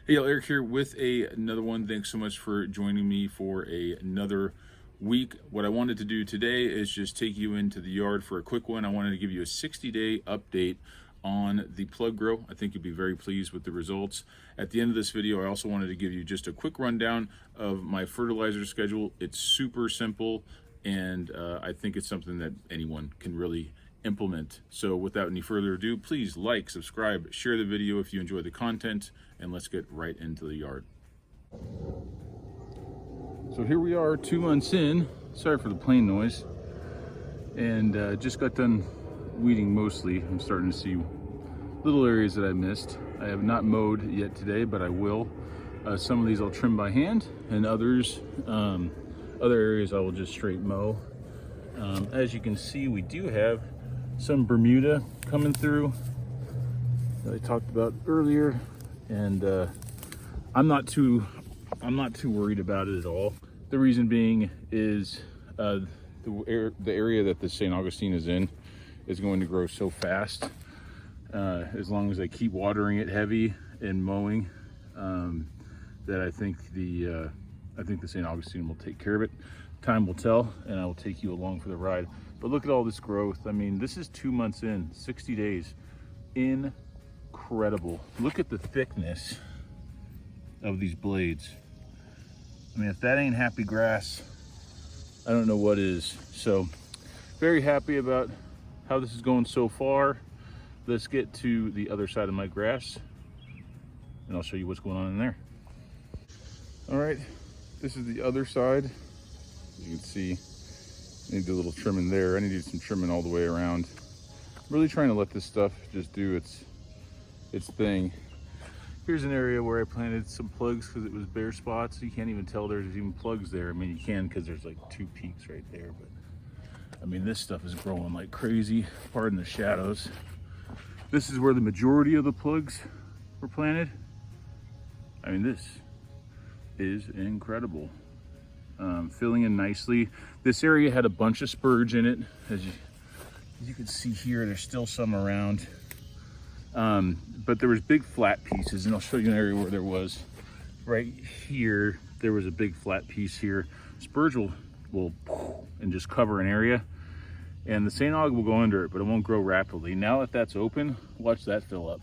Hey, Eric here with another one. Thanks so much for joining me for another week. What I wanted to do today is just take you into the yard for a quick one. I wanted to give you a 60-day update on the plug grow. I think you'll be very pleased with the results. At the end of this video, I also wanted to give you just a quick rundown of my fertilizer schedule. It's super simple, and I think it's something that anyone can really implement. So without any further ado, please like, subscribe, share the video if you enjoy the content, and let's get right into the yard. So here we are 2 months in. Sorry for the plane noise. And just got done weeding mostly. I'm starting to see little areas that I missed. I have not mowed yet today, but I will. Some of these I'll trim by hand, and others, other areas I will just straight mow. As you can see, we do have some Bermuda coming through that I talked about earlier, and I'm not too worried about it at all. The reason being is the area that the St. Augustine is in is going to grow so fast, as long as I keep watering it heavy and mowing, that I think the St. Augustine will take care of it. Time will tell, and I will take you along for the ride. But look at all this growth. I mean, this is 2 months in, 60 days. Incredible. Look at the thickness of these blades. I mean, if that ain't happy grass, I don't know what is. So very happy about how this is going so far. Let's get to the other side of my grass, and I'll show you what's going on in there. All right, this is the other side. As you can see, I need a little trimming there. I need to do some trimming all the way around. I'm really trying to let this stuff just do its thing. Here's an area where I planted some plugs because it was bare spots. You can't even tell there's even plugs there. I mean, you can because there's like 2 peaks right there, but I mean, this stuff is growing like crazy. Pardon the shadows. This is where the majority of the plugs were planted. I mean, this is incredible. Filling in nicely. This area had a bunch of spurge in it. As you can see here, there's still some around. But there was big flat pieces, and I'll show you an area where there was. Right here, there was a big flat piece here. Spurge will and just cover an area, and the St. Aug will go under it, but it won't grow rapidly. Now that that's open, watch that fill up.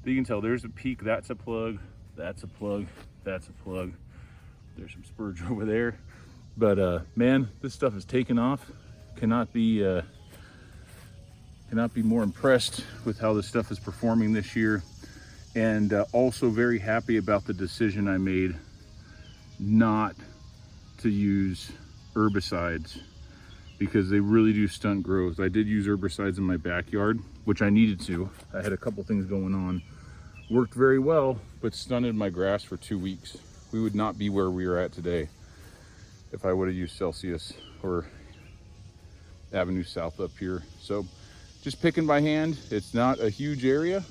You can tell there's a peak, that's a plug, that's a plug, that's a plug. There's some spurge over there. But man, this stuff is taking off. Cannot be more impressed with how this stuff is performing this year. And also very happy about the decision I made not to use herbicides, because they really do stunt growth. I did use herbicides in my backyard, which I needed to. I had a couple things going on. Worked very well, but stunted my grass for 2 weeks. We would not be where we are at today if I would have used Celsius or Avenue South up here. So just picking by hand. It's not a huge area,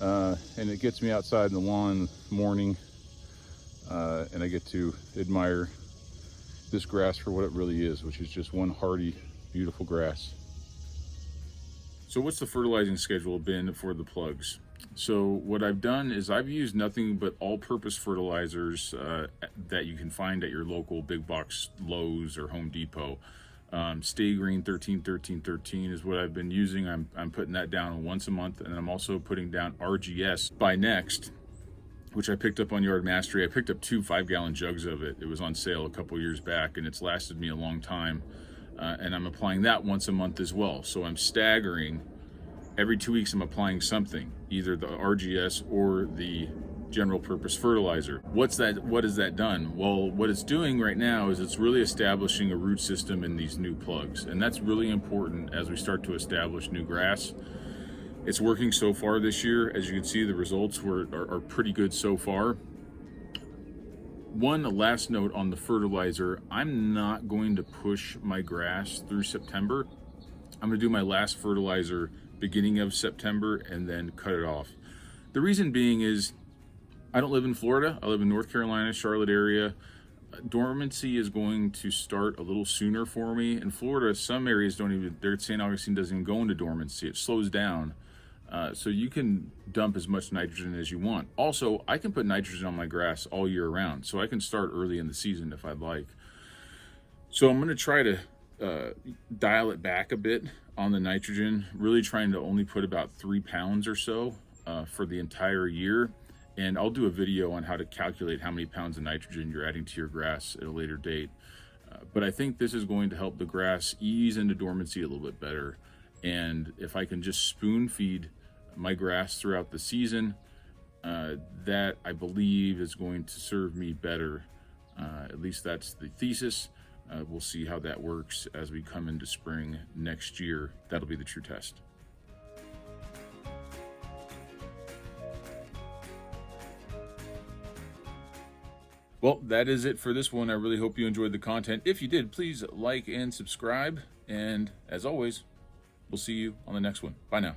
and it gets me outside in the lawn in the morning, and I get to admire this grass for what it really is, which is just one hardy, beautiful grass. So what's the fertilizing schedule been for the plugs? So what I've done is I've used nothing but all-purpose fertilizers that you can find at your local big box Lowe's or Home Depot. Stay Green 13-13-13 is what I've been using. I'm putting that down once a month, and I'm also putting down RGS by Next, which I picked up on Yard Mastery. I picked up 2 5-gallon jugs of it. It was on sale a couple years back, and it's lasted me a long time. And I'm applying that once a month as well. So I'm staggering. Every 2 weeks I'm applying something, either the RGS or the general purpose fertilizer. What has that done? Well, what it's doing right now is it's really establishing a root system in these new plugs, and that's really important as we start to establish new grass. It's working so far this year. As you can see, the results are pretty good so far. One last note on the fertilizer: I'm not going to push my grass through September. I'm going to do my last fertilizer beginning of September and then cut it off. The reason being is I don't live in Florida. I live in North Carolina, Charlotte area. Dormancy is going to start a little sooner for me. In Florida, some areas don't even, St. Augustine doesn't even go into dormancy. It slows down So you can dump as much nitrogen as you want. Also, I can put nitrogen on my grass all year round, so I can start early in the season if I'd like. So I'm going to try to dial it back a bit on the nitrogen, really trying to only put about 3 pounds or so for the entire year. And I'll do a video on how to calculate how many pounds of nitrogen you're adding to your grass at a later date. But I think this is going to help the grass ease into dormancy a little bit better. And if I can just spoon feed my grass throughout the season, that I believe is going to serve me better. At least that's the thesis. We'll see how that works as we come into spring next year. That'll be the true test. Well, that is it for this one. I really hope you enjoyed the content. If you did, please like and subscribe. And as always, we'll see you on the next one. Bye now.